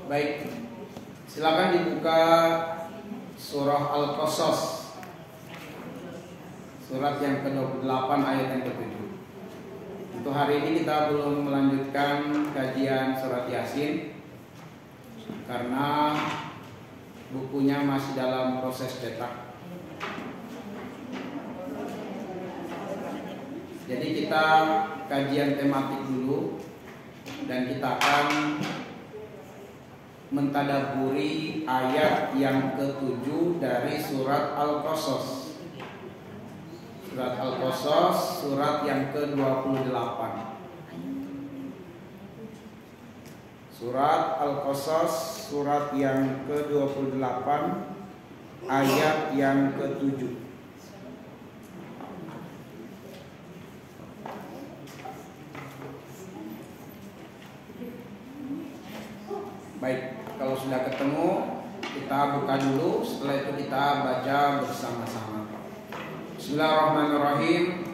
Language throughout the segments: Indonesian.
Baik, silakan dibuka surah Al-Qasas, surat yang ke-28 ayat yang ke-7. Untuk hari ini kita belum melanjutkan kajian surat Yasin karena bukunya masih dalam proses cetak. Jadi kita kajian tematik dulu dan kita akan mentadaburi ayat yang ke-7 dari surat Al-Qasas. Surat Al-Qasas, surat yang ke-28. Surat Al-Qasas, surat yang ke-28, ayat yang ke-7. Baik, kalau sudah ketemu kita buka dulu, setelah itu kita baca bersama-sama. Bismillahirrahmanirrahim.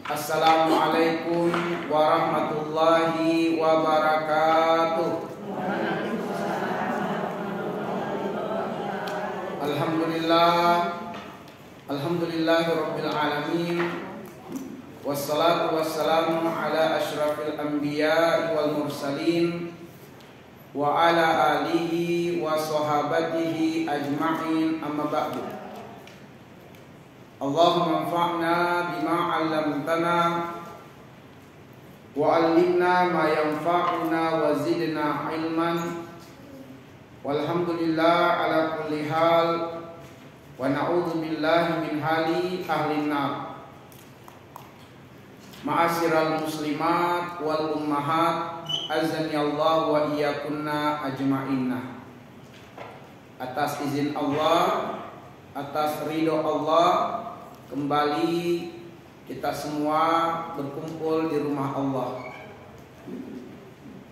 Assalamualaikum warahmatullahi wabarakatuh. Alhamdulillahirabbil alamin. Wassalatu wassalamu ala asyrafil anbiya'i wal mursalin wa ala alihi wa sahabatihi ajma'in, amma ba'du. Allahumma anfa'na bima 'allamtana wa 'allimna ma yanfa'una wa zidna 'ilman. Walhamdulillah ala kulli hal wa na'udzu billahi min hali ahli nar. Ma'asyiral muslimat wal ummahat, azani Allah wa iyyakunna ajma'inna. Atas izin Allah, atas ridho Allah, kembali kita semua berkumpul di rumah Allah,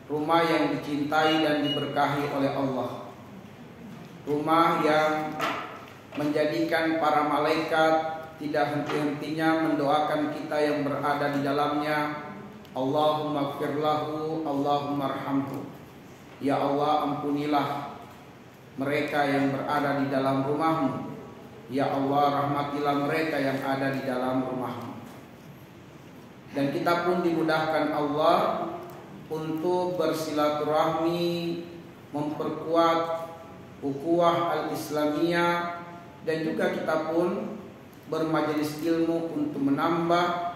rumah yang dicintai dan diberkahi oleh Allah, rumah yang menjadikan para malaikat tidak henti-hentinya mendoakan kita yang berada di dalamnya. Allahumma gfir lahu, Allahumma arhamhu. Ya Allah, ampunilah mereka yang berada di dalam rumahmu. Ya Allah, rahmatilah mereka yang ada di dalam rumahmu. Dan kita pun dimudahkan Allah untuk bersilaturahmi, memperkuat ukhuwah al-islamiyah, dan juga kita pun bermajelis ilmu untuk menambah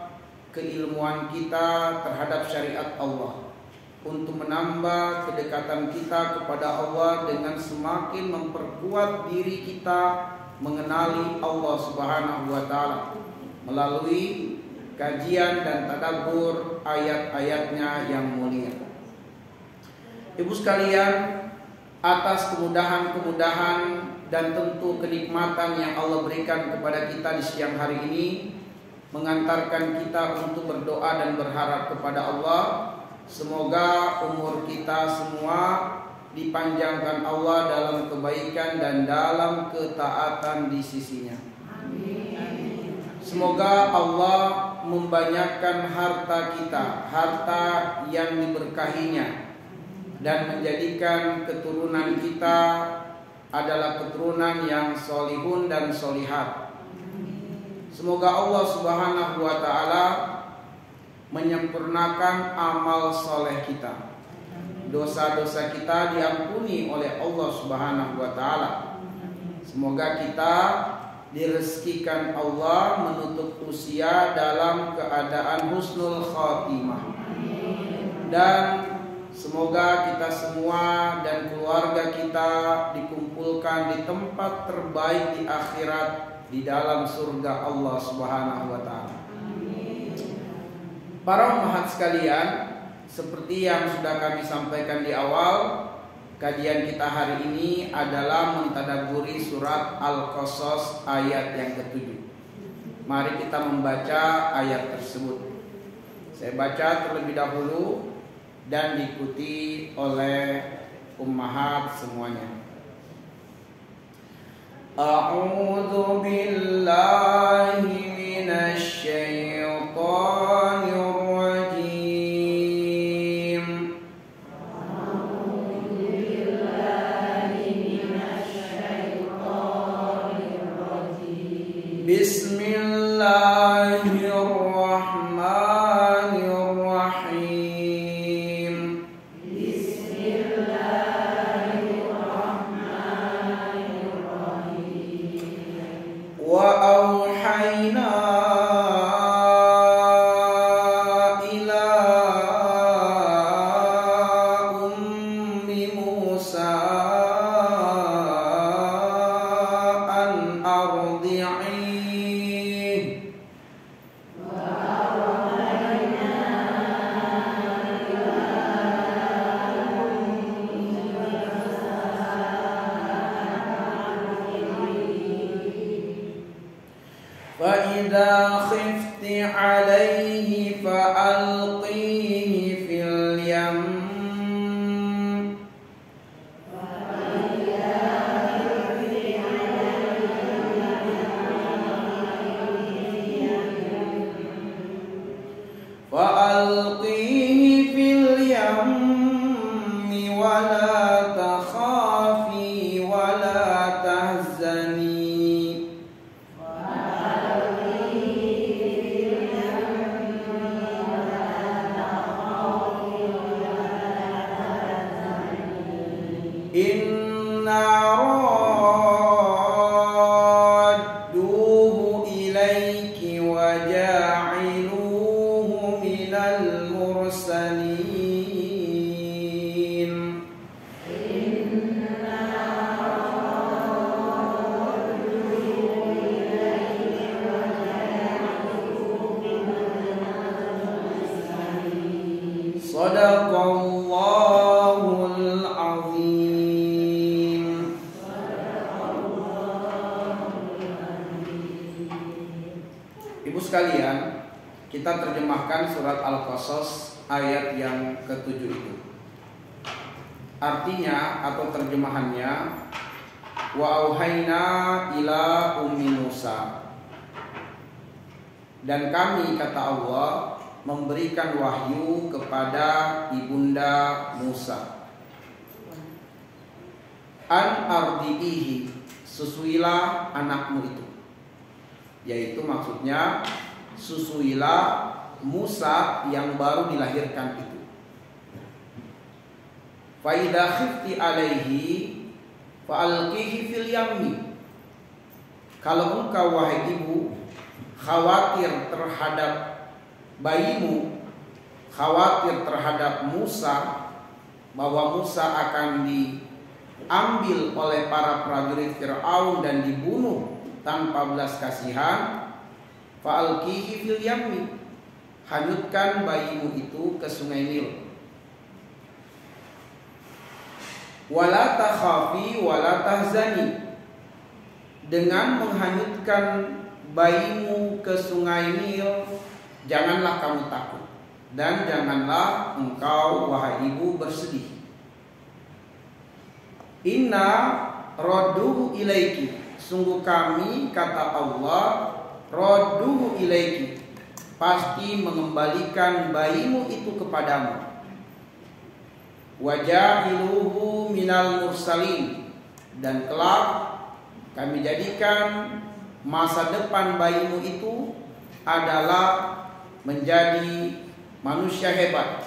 keilmuan kita terhadap syariat Allah, untuk menambah kedekatan kita kepada Allah dengan semakin memperkuat diri kita mengenali Allah Subhanahu wa taala melalui kajian dan tadabbur ayat-ayatnya yang mulia. Ibu sekalian, atas kemudahan-kemudahan dan tentu kenikmatan yang Allah berikan kepada kita di siang hari ini, mengantarkan kita untuk berdoa dan berharap kepada Allah, semoga umur kita semua dipanjangkan Allah dalam kebaikan dan dalam ketaatan di sisinya. Semoga Allah membanyakkan harta kita, harta yang diberkahinya, dan menjadikan keturunan kita adalah keturunan yang solihun dan solihat. Semoga Allah Subhanahu wa taala menyempurnakan amal soleh kita. Dosa-dosa kita diampuni oleh Allah Subhanahu wa taala. Semoga kita direzekikan Allah menutup usia dalam keadaan husnul khatimah. Dan semoga kita semua dan keluarga kita dikumpulkan di tempat terbaik di akhirat, di dalam surga Allah Subhanahu wa taala. Para ummahat sekalian, seperti yang sudah kami sampaikan di awal, kajian kita hari ini adalah mentadabburi surat Al-Qasas ayat yang ke-7. Mari kita membaca ayat tersebut. Saya baca terlebih dahulu dan diikuti oleh ummahat semuanya. A'udzu billahi minasy syaithanir rajim. A'udzu billahi Bismillahirrahmanirrahim. Wa auhayna ila ummi Musa an ardi'i. فإذا خفت عليه فألقيه في اليم. فألقيه في اليم ولا تخافي ولا تحزني. Inna radduhu ilaiki wa ja'iluhu minal mursalin. Sadaqallahul azim. Ibu sekalian, kita terjemahkan surat Al-Qasas ayat yang ke-7 itu. Artinya atau terjemahannya, wa auhayna ila ummi Musa. Dan kami, kata Allah, memberikan wahyu kepada ibunda Musa. An ardi'ihi, susuilah anakmu itu. Yaitu maksudnya susuilah Musa yang baru dilahirkan itu. Fa idza khifti alaihi fa'alqihi fil yammi. Kalau engkau wahai ibu khawatir terhadap bayimu, khawatir terhadap Musa, bahwa Musa akan diambil oleh para prajurit Fir'aun dan dibunuh tanpa belas kasihan, fa'alqihi fil yammi, hanyutkan bayimu itu ke sungai Nil. Wala takhafi wala tahzani, dengan menghanyutkan bayimu ke sungai Nil, janganlah kamu takut dan janganlah engkau wahai ibu bersedih. Inna radduhu ilaiki, sungguh kami, kata Allah, radduhu ilaiki, pasti mengembalikan bayimu itu kepadamu. Wa ja'iluhu minal mursalin, dan kelak kami jadikan masa depan bayimu itu adalah menjadi manusia hebat,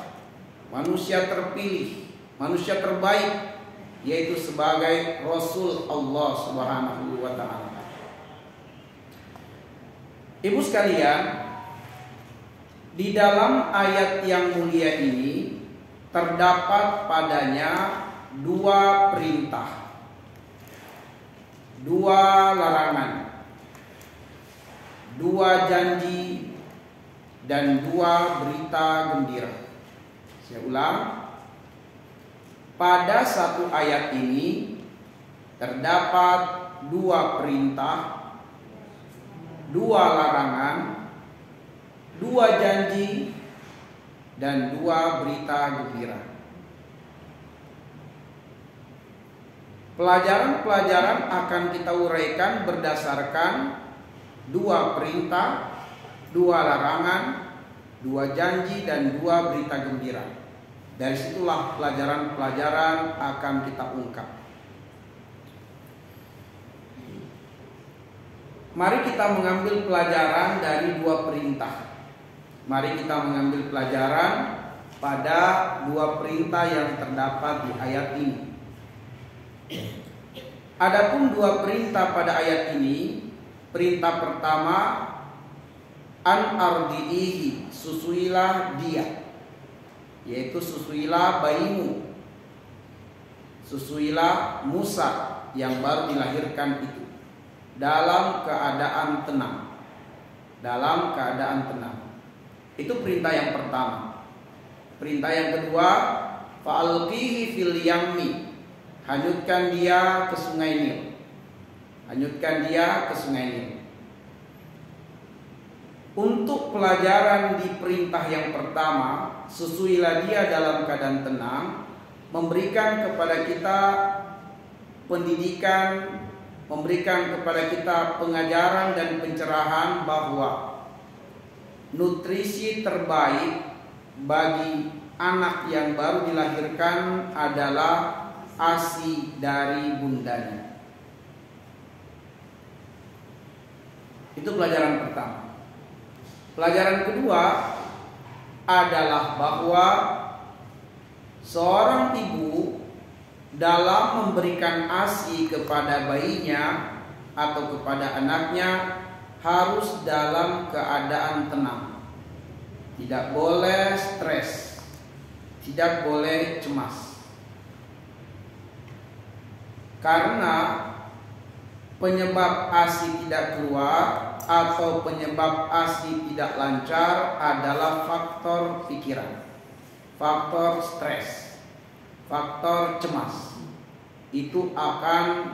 manusia terpilih, manusia terbaik, yaitu sebagai Rasul Allah Subhanahu wa ta'ala. Ibu sekalian, di dalam ayat yang mulia ini terdapat padanya dua perintah, dua larangan, dua janji, dan dua berita gembira. Saya ulang, pada satu ayat ini terdapat dua perintah, dua larangan, dua janji, dan dua berita gembira. Pelajaran-pelajaran akan kita uraikan berdasarkan dua perintah, dua larangan, dua janji, dan dua berita gembira. Dari situlah pelajaran-pelajaran akan kita ungkap. mari kita mengambil pelajaran dari dua perintah. Mari kita mengambil pelajaran pada dua perintah yang terdapat di ayat ini. Adapun dua perintah pada ayat ini, perintah pertama, an ardiihi, susuilah dia, yaitu susuilah bayimu, susuilah Musa yang baru dilahirkan itu dalam keadaan tenang. Dalam keadaan tenang. Itu perintah yang pertama. Perintah yang kedua, fa'alqihi fil yammi, hanyutkan dia ke sungai Nil. Hanyutkan dia ke sungai Nil. Untuk pelajaran di perintah yang pertama, susuilah dia dalam keadaan tenang, memberikan kepada kita pendidikan, memberikan kepada kita pengajaran dan pencerahan bahwa nutrisi terbaik bagi anak yang baru dilahirkan adalah ASI dari bundanya. Itu pelajaran pertama. Pelajaran kedua adalah bahwa seorang ibu dalam memberikan ASI kepada bayinya atau kepada anaknya harus dalam keadaan tenang. Tidak boleh stres, tidak boleh cemas. Karena penyebab ASI tidak keluar atau penyebab ASI tidak lancar adalah faktor pikiran, faktor stres, faktor cemas. Itu akan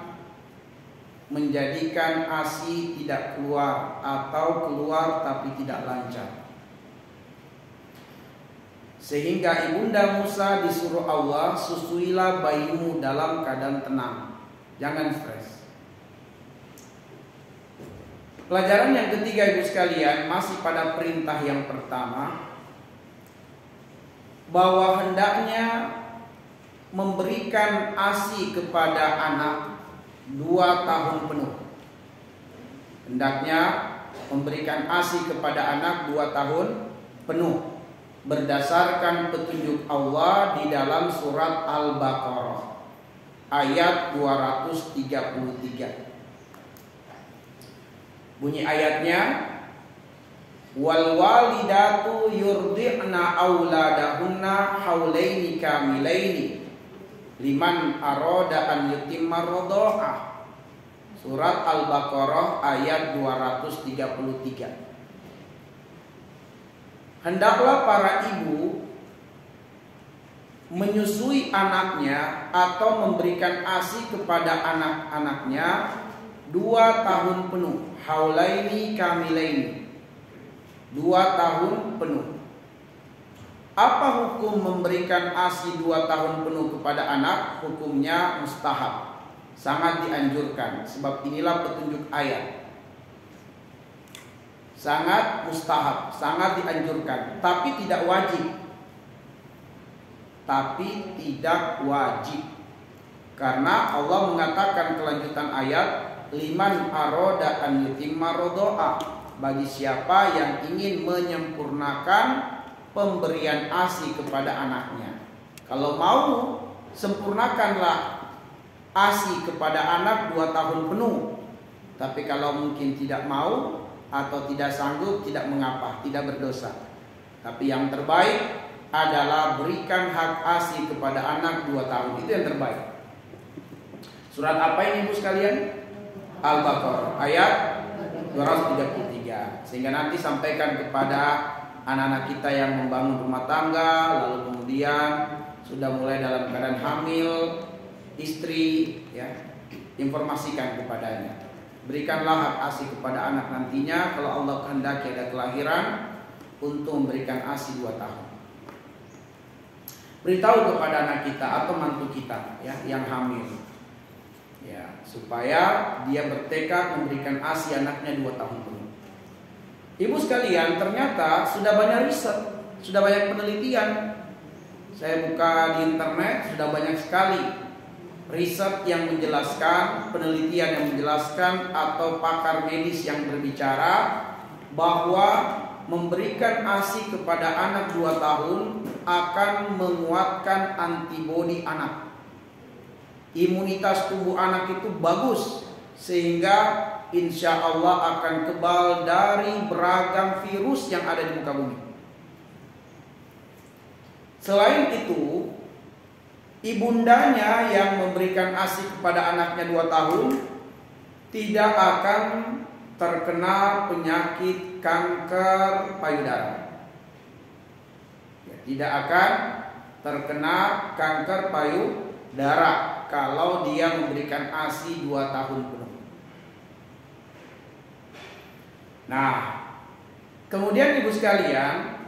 menjadikan ASI tidak keluar atau keluar tapi tidak lancar. Sehingga ibunda Musa disuruh Allah, susuilah bayimu dalam keadaan tenang, jangan stres. Pelajaran yang ketiga, ibu sekalian, masih pada perintah yang pertama, bahwa hendaknya memberikan ASI kepada anak 2 tahun penuh. Hendaknya memberikan ASI kepada anak 2 tahun penuh berdasarkan petunjuk Allah di dalam surat Al-Baqarah ayat 233. Bunyi ayatnya, wal walidatu yurdi'na auladahunna haulaini kamilaini liman arada an yutimma radha'ah. Surat Al-Baqarah ayat 233. Hendaklah para ibu menyusui anaknya atau memberikan ASI kepada anak-anaknya 2 tahun penuh. Haulaini kamilaini, 2 tahun penuh. Apa hukum memberikan ASI 2 tahun penuh kepada anak? Hukumnya mustahab, sangat dianjurkan. Sebab inilah petunjuk ayat. Sangat mustahab, sangat dianjurkan, tapi tidak wajib. Tapi tidak wajib. Karena Allah mengatakan kelanjutan ayat, liman aroda an yutimma radha'ah, bagi siapa yang ingin menyempurnakan pemberian ASI kepada anaknya. Kalau mau, sempurnakanlah ASI kepada anak 2 tahun penuh. Tapi kalau mungkin tidak mau atau tidak sanggup, tidak mengapa, tidak berdosa. Tapi yang terbaik adalah berikan hak ASI kepada anak 2 tahun. Itu yang terbaik. Surat apa ini ibu sekalian? Al-Baqarah ayat 233. Sehingga nanti sampaikan kepada anak-anak kita yang membangun rumah tangga, lalu kemudian sudah mulai dalam keadaan hamil, istri, ya, informasikan kepadanya. Berikanlah hak ASI kepada anak nantinya kalau Allah kehendaki ada kelahiran, untuk memberikan ASI 2 tahun. Beritahu kepada anak kita atau mantu kita, ya, yang hamil, ya, supaya dia bertekad memberikan ASI anaknya 2 tahun penuh. Ibu sekalian, ternyata sudah banyak riset, sudah banyak penelitian. Saya buka di internet, sudah banyak sekali riset yang menjelaskan, penelitian yang menjelaskan, atau pakar medis yang berbicara bahwa memberikan ASI kepada anak 2 tahun akan menguatkan antibodi anak. Imunitas tubuh anak itu bagus, sehingga insya Allah akan kebal dari beragam virus yang ada di muka bumi. Selain itu, ibundanya yang memberikan ASI kepada anaknya 2 tahun tidak akan terkena penyakit kanker payudara. Tidak akan terkena kanker payudara kalau dia memberikan ASI 2 tahun penuh. Nah, kemudian ibu sekalian,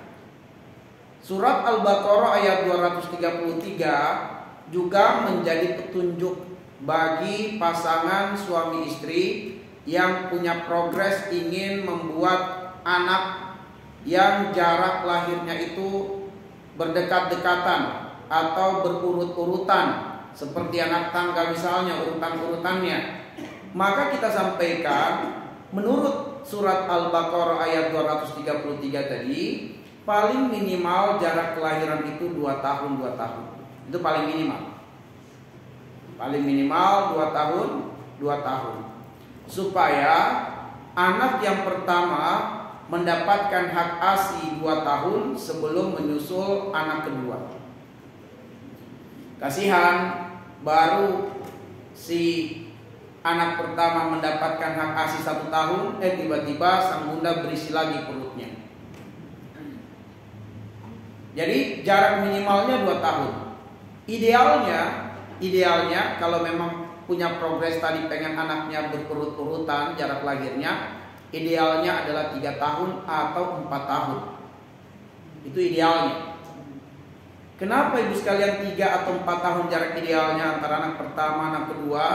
surat Al-Baqarah ayat 233 juga menjadi petunjuk bagi pasangan suami istri yang punya progres ingin membuat anak yang jarak lahirnya itu berdekat-dekatan atau berurut-urutan, seperti anak tangga misalnya urutan-urutannya. Maka kita sampaikan, menurut surat Al-Baqarah ayat 233 tadi, paling minimal jarak kelahiran itu 2 tahun. Itu paling minimal. Paling minimal 2 tahun. Supaya anak yang pertama mendapatkan hak ASI 2 tahun sebelum menyusul anak kedua. Kasihan, baru si anak pertama mendapatkan hak ASI 1 tahun, tiba-tiba sang bunda berisi lagi perutnya. Jadi jarak minimalnya 2 tahun. Idealnya kalau memang punya progres tadi pengen anaknya berurut-urutan jarak lahirnya, idealnya adalah 3 tahun atau 4 tahun. Itu idealnya. Kenapa ibu sekalian 3 atau 4 tahun jarak idealnya antara anak pertama, anak kedua?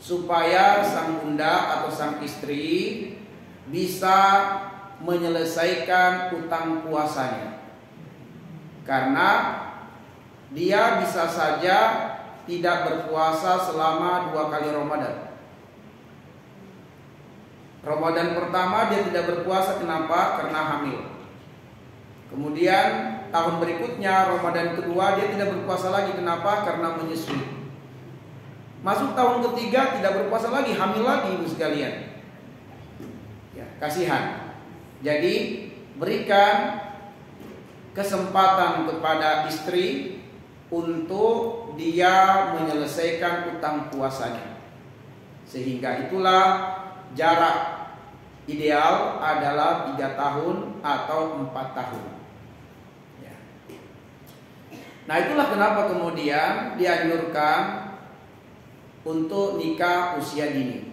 Supaya sang bunda atau sang istri bisa menyelesaikan utang puasanya. Karena dia bisa saja tidak berpuasa selama 2 kali Ramadan. Ramadan pertama dia tidak berpuasa, kenapa? Karena hamil. Kemudian tahun berikutnya Ramadan kedua dia tidak berpuasa lagi, kenapa? Karena menyusui. Masuk tahun ketiga tidak berpuasa lagi, hamil lagi ibu sekalian. Ya, kasihan. Jadi berikan kesempatan kepada istri untuk dia menyelesaikan utang puasanya. Sehingga itulah jarak ideal adalah 3 tahun atau 4 tahun. Ya. Nah, itulah kenapa kemudian dianjurkan untuk nikah usia dini.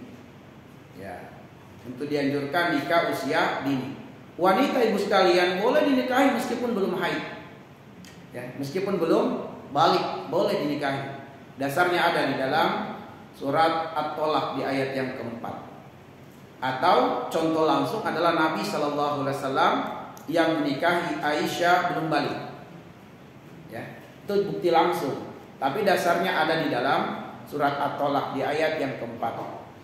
Ya, untuk dianjurkan nikah usia dini. Wanita ibu sekalian boleh dinikahi meskipun belum haid. Ya, meskipun belum balik boleh dinikahi. Dasarnya ada di dalam surat At-Tolak di ayat yang keempat. Atau contoh langsung adalah Nabi Shallallahu Alaihi Wasallam yang menikahi Aisyah belum balik. Ya, itu bukti langsung. Tapi dasarnya ada di dalam surat At-Tolak di ayat yang keempat.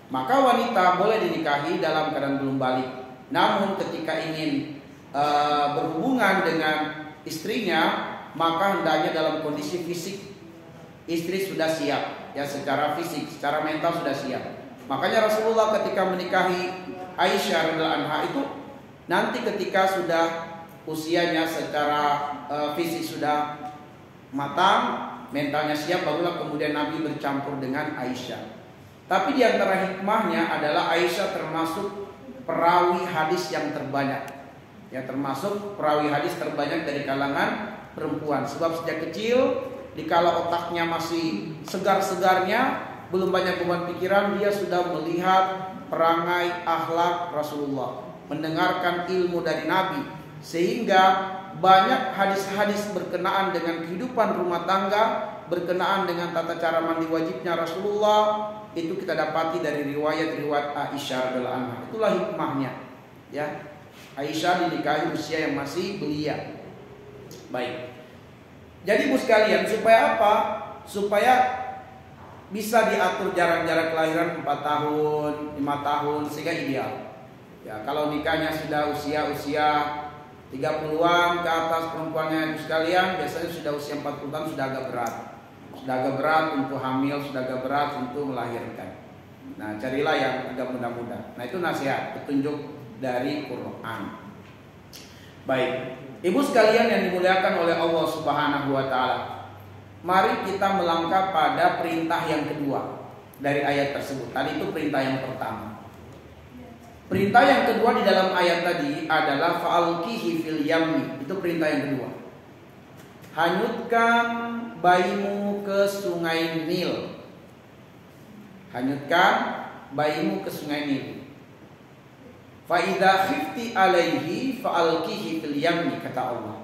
Maka wanita boleh dinikahi dalam keadaan belum balik. Namun ketika ingin berhubungan dengan istrinya, maka hendaknya dalam kondisi fisik istri sudah siap, ya, secara fisik, secara mental sudah siap. Makanya Rasulullah ketika menikahi Aisyah radhiyallahu anha itu nanti ketika sudah usianya secara fisik sudah matang, mentalnya siap, barulah kemudian Nabi bercampur dengan Aisyah. Tapi di antara hikmahnya adalah Aisyah termasuk perawi hadis yang terbanyak. Ya, termasuk perawi hadis terbanyak dari kalangan perempuan. Sebab sejak kecil dikala otaknya masih segar-segarnya, belum banyak beban pikiran, dia sudah melihat perangai akhlak Rasulullah, mendengarkan ilmu dari Nabi, sehingga banyak hadis-hadis berkenaan dengan kehidupan rumah tangga, berkenaan dengan tata cara mandi wajibnya Rasulullah, itu kita dapati dari riwayat-riwayat Aisyah radhiyallahu anha. Itulah hikmahnya, ya. Aisyah dinikahi usia yang masih belia. Baik. Jadi ibu sekalian, supaya apa? Supaya bisa diatur jarak-jarak kelahiran 4 tahun, 5 tahun sehingga ideal. Ya, kalau nikahnya sudah usia 30-an ke atas perempuannya sekalian, biasanya sudah usia 40 tahun sudah agak berat. Sudah agak berat untuk hamil, sudah agak berat untuk melahirkan. Nah, carilah yang agak muda-muda. Nah, itu nasihat, petunjuk dari Quran. Baik, ibu sekalian yang dimuliakan oleh Allah Subhanahu wa taala. Mari kita melangkah pada perintah yang kedua dari ayat tersebut. Tadi itu perintah yang pertama. Perintah yang kedua di dalam ayat tadi adalah fa'alqihi fil yammi. Itu perintah yang kedua. Hanyutkan bayimu ke sungai Nil. Hanyutkan bayimu ke sungai Nil. Fa idza khifti alaihi fa'alqihi fil yammi, kata Allah.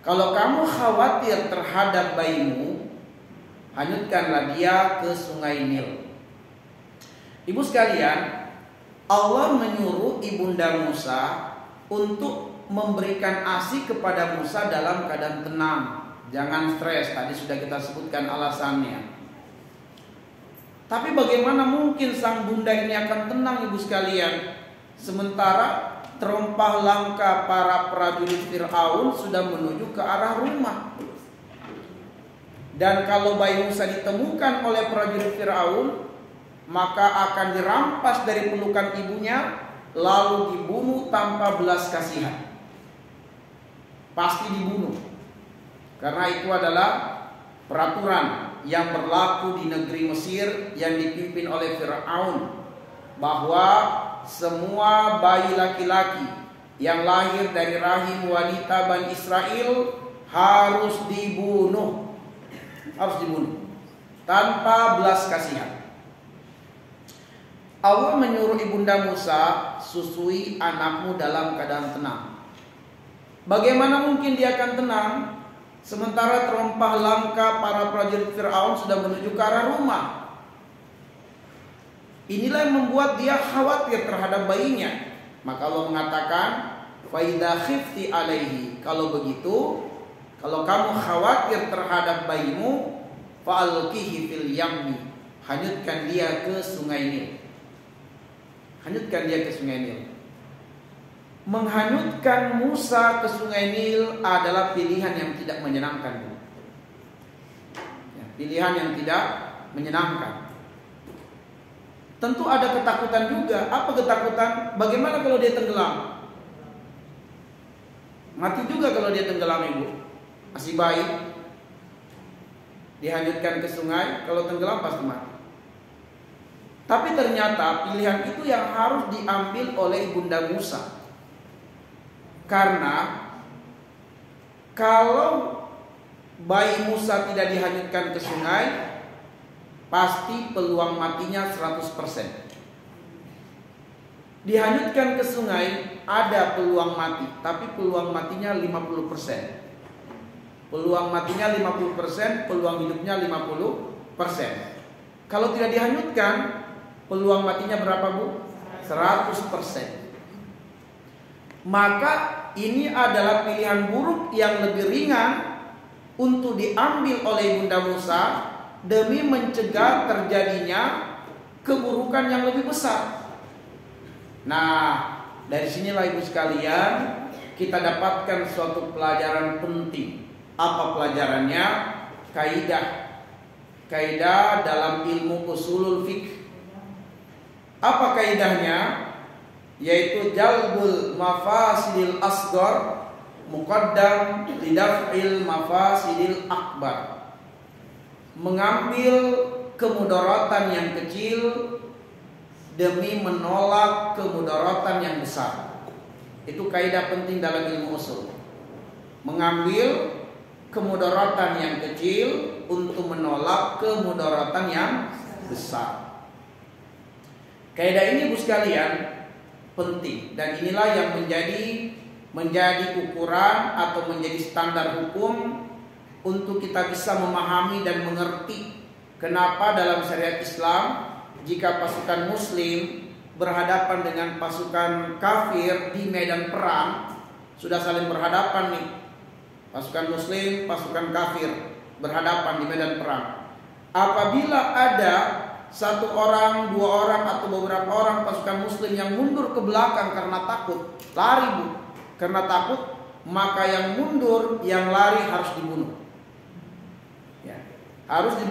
Kalau kamu khawatir terhadap bayimu, hanyutkanlah dia ke sungai Nil. Ibu sekalian, Allah menyuruh ibunda Musa untuk memberikan ASI kepada Musa dalam keadaan tenang. Jangan stres, tadi sudah kita sebutkan alasannya. Tapi bagaimana mungkin sang bunda ini akan tenang, ibu sekalian? Sementara terompah langkah para prajurit Fir'aun sudah menuju ke arah rumah. Dan kalau bayi Musa ditemukan oleh prajurit Fir'aun, maka akan dirampas dari pelukan ibunya, lalu dibunuh tanpa belas kasihan. Pasti dibunuh, karena itu adalah peraturan yang berlaku di negeri Mesir yang dipimpin oleh Fir'aun, bahwa semua bayi laki-laki yang lahir dari rahim wanita Bani Israel harus dibunuh, tanpa belas kasihan. Allah menyuruh ibunda Musa, susui anakmu dalam keadaan tenang. Bagaimana mungkin dia akan tenang sementara terompah langkah para prajurit Fir'aun sudah menuju ke arah rumah? Inilah yang membuat dia khawatir terhadap bayinya. Maka Allah mengatakan, fa idza khifti alaihi. Kalau begitu, kalau kamu khawatir terhadap bayimu, fa'alqihi fil yammi. Hanyutkan dia ke sungai Nil. Hanyutkan dia ke sungai Nil. Menghanyutkan Musa ke sungai Nil adalah pilihan yang tidak menyenangkan. Ya, pilihan yang tidak menyenangkan. Tentu ada ketakutan juga. Apa ketakutan? Bagaimana kalau dia tenggelam? Mati juga kalau dia tenggelam, ibu. Masih bayi, dihanyutkan ke sungai, kalau tenggelam pasti mati. Tapi ternyata pilihan itu yang harus diambil oleh ibunda Musa. Karena kalau bayi Musa tidak dihanyutkan ke sungai, pasti peluang matinya 100%. Dihanyutkan ke sungai, ada peluang mati, tapi peluang matinya 50%. Peluang matinya 50%, peluang hidupnya 50%. Kalau tidak dihanyutkan, peluang matinya berapa, Bu? 100%. Maka ini adalah pilihan buruk yang lebih ringan untuk diambil oleh ibunda Musa demi mencegah terjadinya keburukan yang lebih besar. Nah, dari sinilah ibu sekalian kita dapatkan suatu pelajaran penting. Apa pelajarannya? Kaidah dalam ilmu usulul fiqh. Apa kaidahnya? Yaitu jalbul mafasidil asghar muqaddam lidaf'il mafasidil akbar. Mengambil kemudaratan yang kecil demi menolak kemudaratan yang besar. Itu kaidah penting dalam ilmu usul. Mengambil kemudaratan yang kecil untuk menolak kemudaratan yang besar. Kaidah ini, Bu sekalian, penting, dan inilah yang menjadi ukuran atau menjadi standar hukum untuk kita bisa memahami dan mengerti kenapa dalam syariat Islam jika pasukan muslim berhadapan dengan pasukan kafir di medan perang, sudah saling berhadapan nih. Pasukan muslim, pasukan kafir berhadapan di medan perang. apabila ada satu orang, dua orang, atau beberapa orang pasukan muslim yang mundur ke belakang karena takut, lari bu, karena takut, maka yang mundur, yang lari harus dibunuh. Ya, harus dibunuh.